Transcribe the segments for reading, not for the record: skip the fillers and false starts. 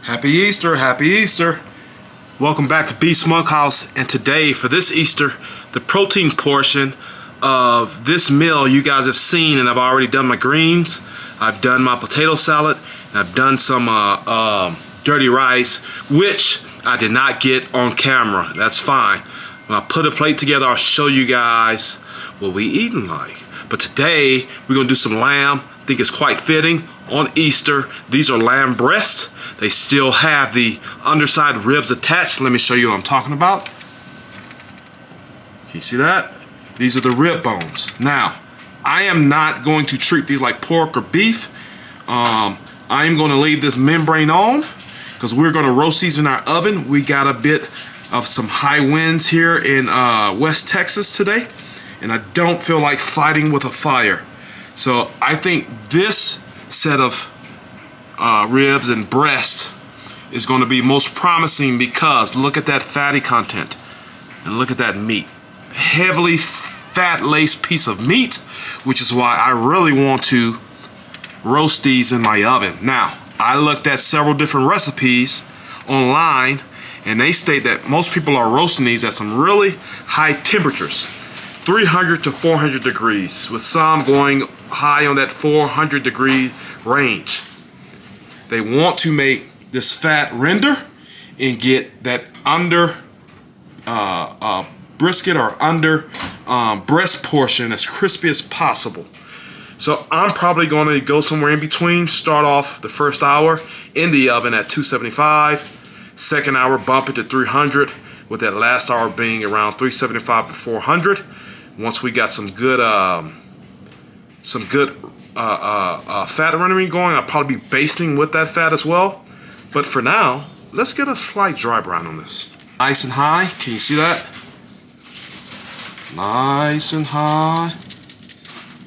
Happy Easter, happy Easter. Welcome back to Beast Smokehouse, and today for this Easter, the protein portion of this meal you guys have seen, and I've already done my greens, I've done my potato salad, and I've done some dirty rice, which I did not get on camera. That's fine. When I put a plate together, I'll show you guys what we eating like. But today, we're gonna do some lamb. I think it's quite fitting on Easter. These are lamb breasts. They still have the underside ribs attached. Let me show you what I'm talking about. Can you see that? These are the rib bones. Now, I am not going to treat these like pork or beef. I am going to leave this membrane on because we're going to roast these in our oven. We got a bit of some high winds here in West Texas today, and I don't feel like fighting with a fire. So I think this set of ribs and breast is going to be most promising because look at that fatty content and look at that meat. Heavily fat-laced piece of meat, which is why I really want to roast these in my oven. Now, I looked at several different recipes online, and they state that most people are roasting these at some really high temperatures, 300 to 400 degrees, with some going high on that 400 degree range. They want to make this fat render and get that under brisket or under breast portion as crispy as possible. So I'm probably going to go somewhere in between. Start off the first hour in the oven at 275. Second hour bump it to 300, with that last hour being around 375 to 400. Once we got some good fat rendering going, I'll probably be basting with that fat as well. But for now, let's get a slight dry brown on this. Nice and high, can you see that? Nice and high,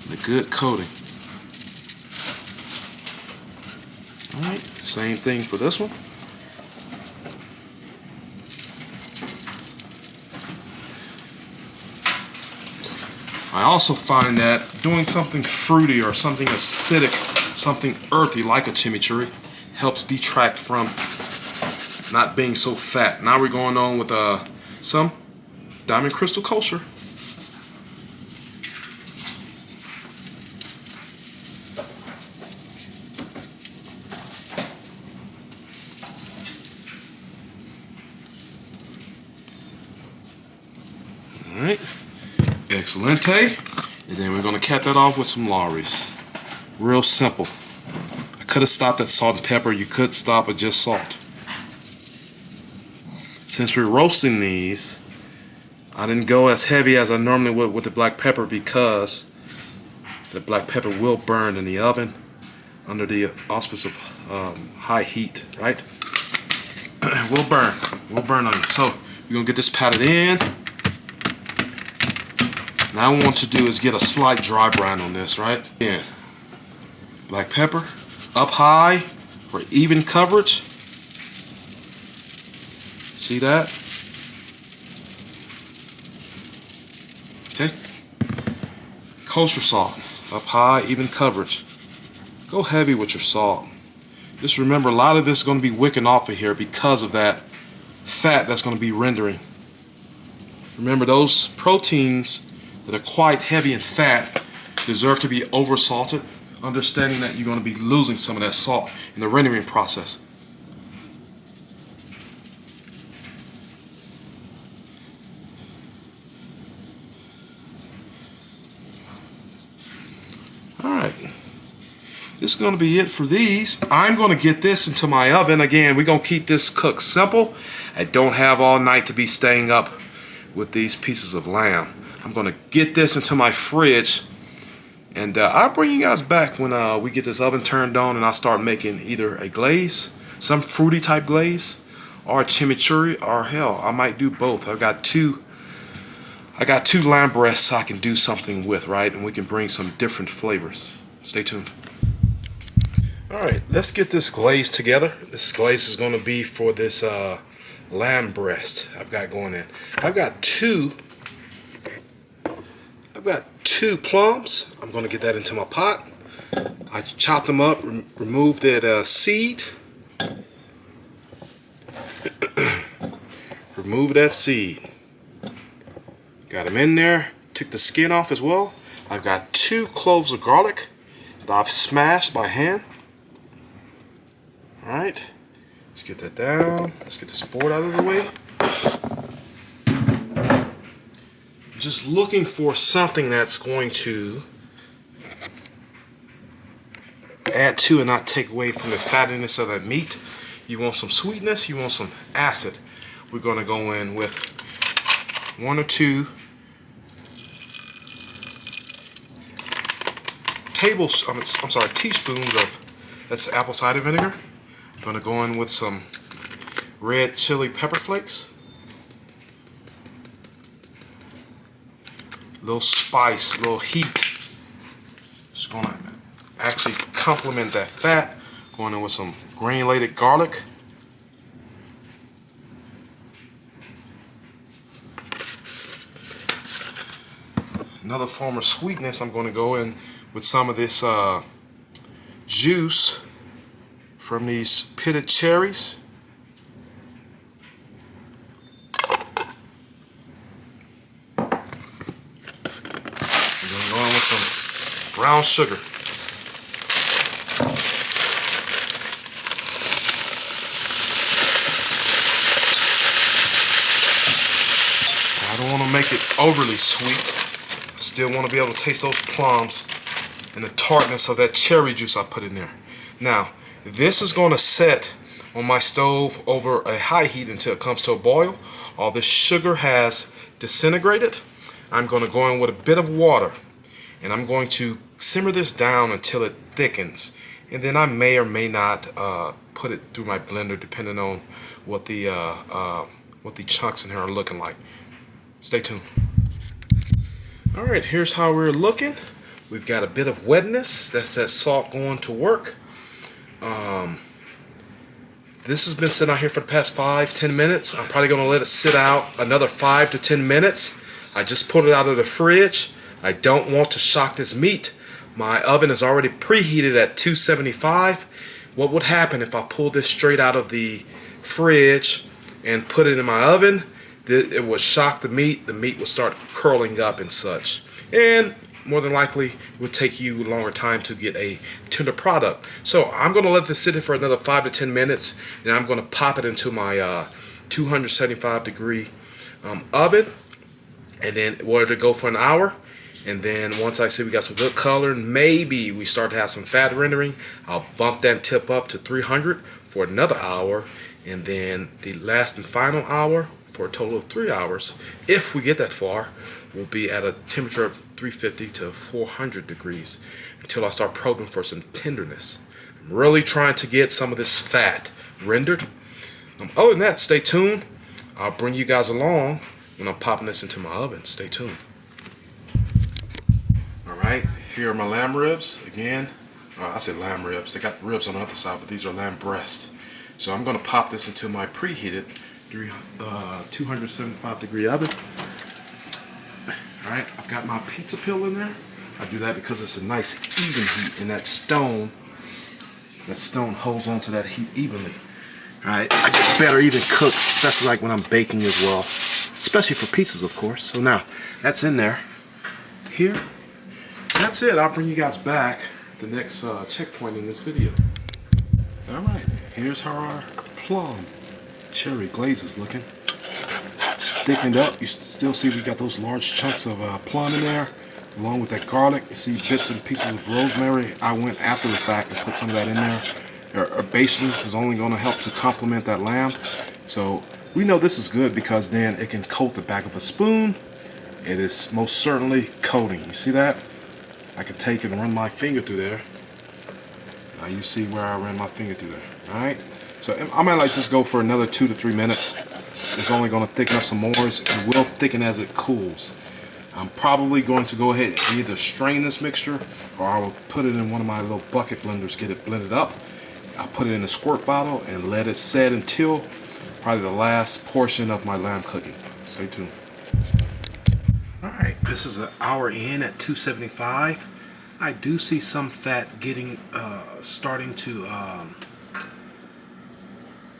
and a good coating. All right, same thing for this one. I also find that doing something fruity or something acidic, something earthy like a chimichurri, helps detract from not being so fat. Now we're going on with some Diamond Crystal Kosher. All right. Excelente, and then we're going to cap that off with some Lawry's. Real simple. I could have stopped at salt and pepper. You could stop at just salt. Since we're roasting these, I didn't go as heavy as I normally would with the black pepper because the black pepper will burn in the oven under the auspice of high heat, right? Will burn on you. So we're going to get this patted in. Now I want to do is get a slight dry brown on this, right? Again, black pepper up high for even coverage. See that? Okay. Kosher salt up high, even coverage. Go heavy with your salt. Just remember, a lot of this is going to be wicking off of here because of that fat that's going to be rendering. Remember, those proteins that are quite heavy in fat deserve to be over salted, understanding that you're going to be losing some of that salt in the rendering process. Alright, this is going to be it for these. I'm going to get this into my oven. Again, we're going to keep this cooked simple. I don't have all night to be staying up with these pieces of lamb. I'm going to get this into my fridge, and I'll bring you guys back when we get this oven turned on and I'll start making either a glaze, some fruity type glaze, or a chimichurri, or hell, I might do both. I got two lamb breasts I can do something with, right? And we can bring some different flavors. Stay tuned. All right, let's get this glaze together. This glaze is going to be for this lamb breast I've got going in. I've got two plums. I'm going to get that into my pot. I chopped them up, removed that seed, Remove that seed. Got them in there. Took the skin off as well. I've got 2 cloves of garlic that I've smashed by hand. Alright, let's get that down. Let's get this board out of the way. Just looking for something that's going to add to and not take away from the fattiness of that meat. You want some sweetness, you want some acid. We're going to go in with 1 or 2 teaspoons of, that's apple cider vinegar. I'm going to go in with some red chili pepper flakes. Little spice, little heat. Just going to actually complement that fat. Going in with some granulated garlic. Another form of sweetness, I'm going to go in with some of this juice from these pitted cherries. I'm going to go in with some brown sugar. I don't want to make it overly sweet. I still want to be able to taste those plums and the tartness of that cherry juice I put in there. Now, this is going to set on my stove over a high heat until it comes to a boil. All this sugar has disintegrated. I'm going to go in with a bit of water, and I'm going to simmer this down until it thickens. And then I may or may not put it through my blender, depending on what the chunks in here are looking like. Stay tuned. All right, here's how we're looking. We've got a bit of wetness. That's that salt going to work. This has been sitting out here for the past 5-10 minutes. I'm probably going to let it sit out another 5 to 10 minutes. I just pulled it out of the fridge. I don't want to shock this meat. My oven is already preheated at 275. What would happen if I pulled this straight out of the fridge and put it in my oven? It would shock the meat. The meat would start curling up and such. And more than likely, it would take you a longer time to get a tender product. So I'm going to let this sit here for another 5 to 10 minutes. And I'm going to pop it into my 275 degree oven. And then we're to go for an hour. And then once I see we got some good color, maybe we start to have some fat rendering, I'll bump that tip up to 300 for another hour. And then the last and final hour, for a total of 3 hours, if we get that far, will be at a temperature of 350 to 400 degrees until I start probing for some tenderness. I'm really trying to get some of this fat rendered. Other than that, stay tuned. I'll bring you guys along when I'm popping this into my oven. Stay tuned. Alright, here are my lamb ribs. Again, I said lamb ribs. They got ribs on the other side, but these are lamb breasts. So I'm going to pop this into my preheated 275 degree oven. Alright, I've got my pizza peel in there. I do that because it's a nice even heat, and that stone holds on to that heat evenly. Alright, I get better even cooked, especially like when I'm baking as well. Especially for pizzas, of course. So now, that's in there. Here, that's it. I'll bring you guys back the next checkpoint in this video. Alright, here's how our plum cherry glaze is looking. It's thickened up. You still see we got those large chunks of plum in there, along with that garlic. You see bits and pieces of rosemary. I went after the fact and put some of that in there. Herbaceous is only going to help to complement that lamb. So we know this is good because then it can coat the back of a spoon. It is most certainly coating. You see that? I can take it and run my finger through there. Now you see where I ran my finger through there. Alright? So I might like this go for another 2 to 3 minutes. It's only going to thicken up some more. It will thicken as it cools. I'm probably going to go ahead and either strain this mixture, or I will put it in one of my little bucket blenders, get it blended up. I'll put it in a squirt bottle and let it set until probably the last portion of my lamb cooking. Stay tuned. Alright, this is an hour in at 275. I do see some fat getting starting to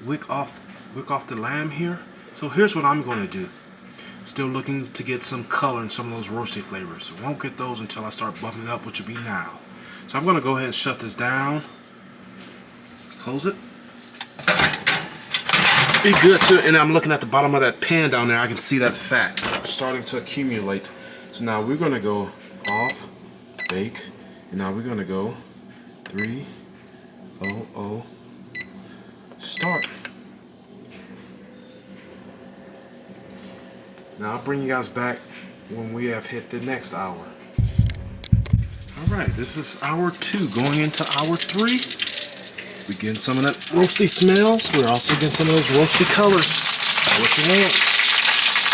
wick off the lamb here. So here's what I'm going to do. Still looking to get some color in some of those roasty flavors. Won't get those until I start bumping it up, which will be now. So I'm going to go ahead and shut this down. Close it. Be good too. And I'm looking at the bottom of that pan down there. I can see that fat starting to accumulate. So now we're going to go off, bake, and now we're going to go 300, start. Now I'll bring you guys back when we have hit the next hour. Alright, this is hour 2 going into hour 3. We getting some of that roasty smells. We're also getting some of those roasty colors. What you want.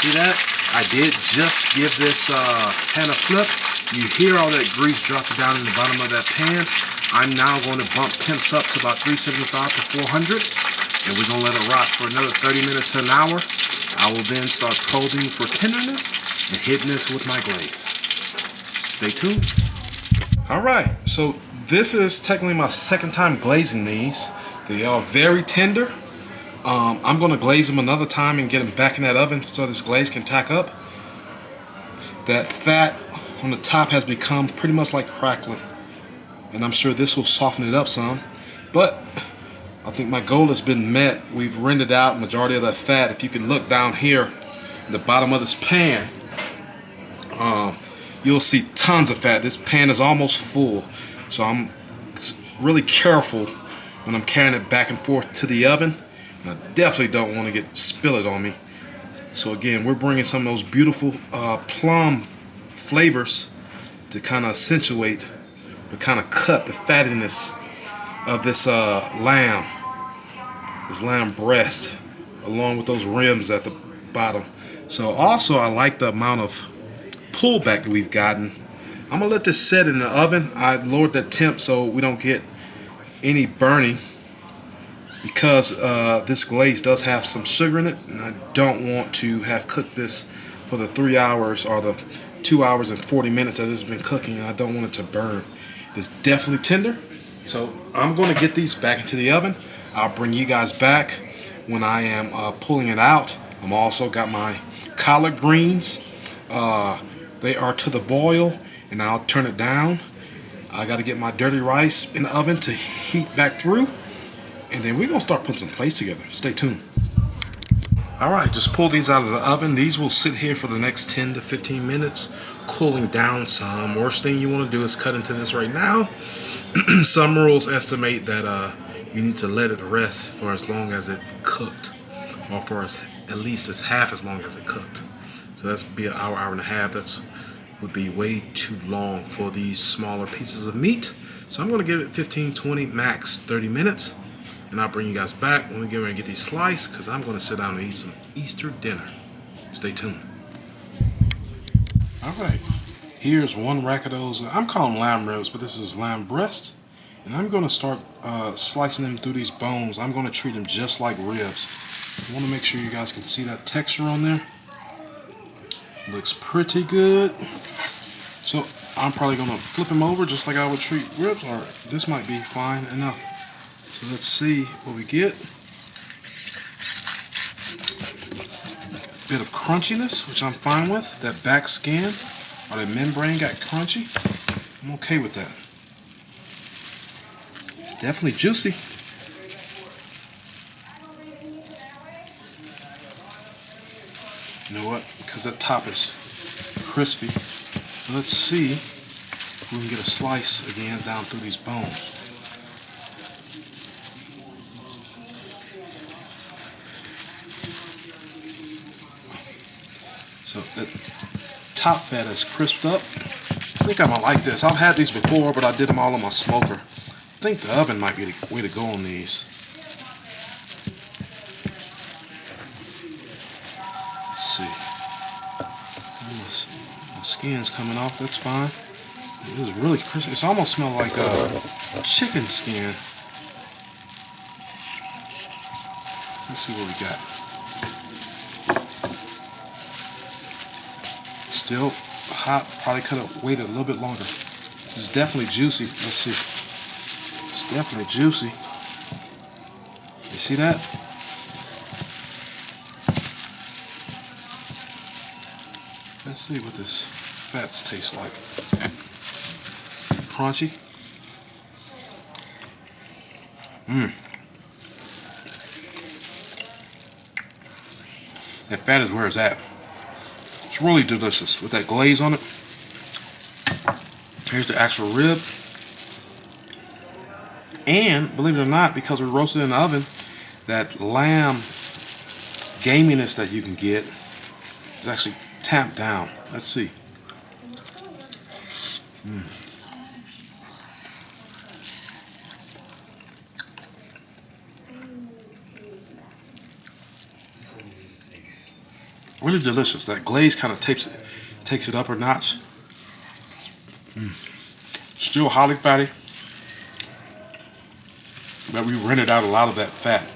See that? I did just give this pan a flip. You hear all that grease dropping down in the bottom of that pan. I'm now going to bump temps up to about 375 to 400. And we're going to let it rock for another 30 minutes to an hour. I will then start probing for tenderness and hitting this with my glaze. Stay tuned. Alright, so this is technically my second time glazing these. They are very tender. I'm going to glaze them another time and get them back in that oven so this glaze can tack up. That fat on the top has become pretty much like crackling. And I'm sure this will soften it up some. But I think my goal has been met. We've rendered out majority of that fat. If you can look down here in the bottom of this pan, you'll see tons of fat. This pan is almost full. So I'm really careful when I'm carrying it back and forth to the oven. And I definitely don't want to spill it on me. So again, we're bringing some of those beautiful plum flavors to kind of accentuate, to kind of cut the fattiness of this lamb breast, along with those rims at the bottom. So also I like the amount of pullback that we've gotten. I'm gonna let this set in the oven. I lowered the temp so we don't get any burning, because this glaze does have some sugar in it, and I don't want to have cooked this for the 3 hours or the 2 hours and 40 minutes that it's been cooking. I don't want it to burn. It's definitely tender. So I'm going to get these back into the oven. I'll bring you guys back when I am pulling it out. I'm also got my collard greens. They are to the boil, and I'll turn it down. I got to get my dirty rice in the oven to heat back through, and then we're going to start putting some plates together. Stay tuned. Alright, just pull these out of the oven. These will sit here for the next 10 to 15 minutes, cooling down some. Worst thing you want to do is cut into this right now. Some rules estimate that you need to let it rest for as long as it cooked, or for at least as half as long as it cooked. So that's be an hour, hour and a half. That's would be way too long for these smaller pieces of meat. So I'm going to give it 15, 20, max 30 minutes. And I'll bring you guys back when we get ready to get these sliced, because I'm going to sit down and eat some Easter dinner. Stay tuned. Alright, here's one rack of those. I'm calling them lamb ribs, but this is lamb breast. And I'm going to start slicing them through these bones. I'm going to treat them just like ribs. I want to make sure you guys can see that texture on there. Looks pretty good. So I'm probably going to flip them over just like I would treat ribs, or this might be fine enough. So let's see what we get. A bit of crunchiness, which I'm fine with. That back skin or that membrane got crunchy. I'm okay with that. It's definitely juicy. You know what? Because that top is crispy. Let's see if we can get a slice again down through these bones. So that top fat is crisped up. I think I'm gonna like this. I've had these before, but I did them all on my smoker. I think the oven might be the way to go on these. Let's see. My skin's coming off. That's fine. It is really crispy. It's almost smells like chicken skin. Let's see what we got. Still hot. Probably could have waited a little bit longer. It's definitely juicy. Let's see. It's definitely juicy. You see that? Let's see what this fats taste like. Crunchy. That fat is where it's at. It's really delicious with that glaze on it. Here's the actual rib. And believe it or not, because we roasted in the oven, that lamb gaminess that you can get is actually tamped down. Let's see. Really delicious. That glaze kind of takes it up a notch. Still highly fatty, but we rendered out a lot of that fat.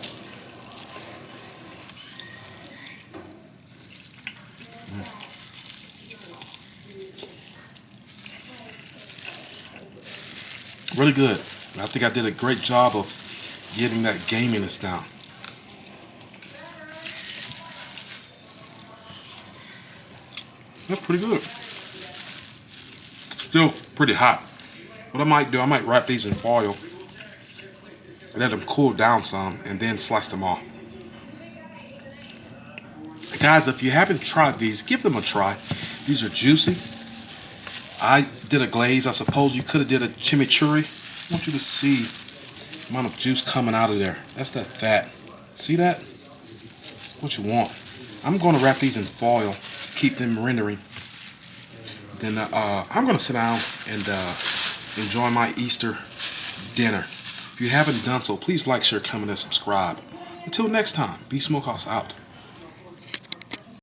Really good. I think I did a great job of getting that gaminess down. That's pretty good. Still pretty hot. What I might do, I might wrap these in foil, let them cool down some, and then slice them off. Guys, if you haven't tried these, give them a try. These are juicy. I did a glaze. I suppose you could have did a chimichurri. I want you to see the amount of juice coming out of there. That's that fat. See that? What you want. I'm going to wrap these in foil to keep them rendering. Then I'm going to sit down and enjoy my Easter dinner. If you haven't done so, please like, share, comment, and subscribe. Until next time, be Smokehouse out.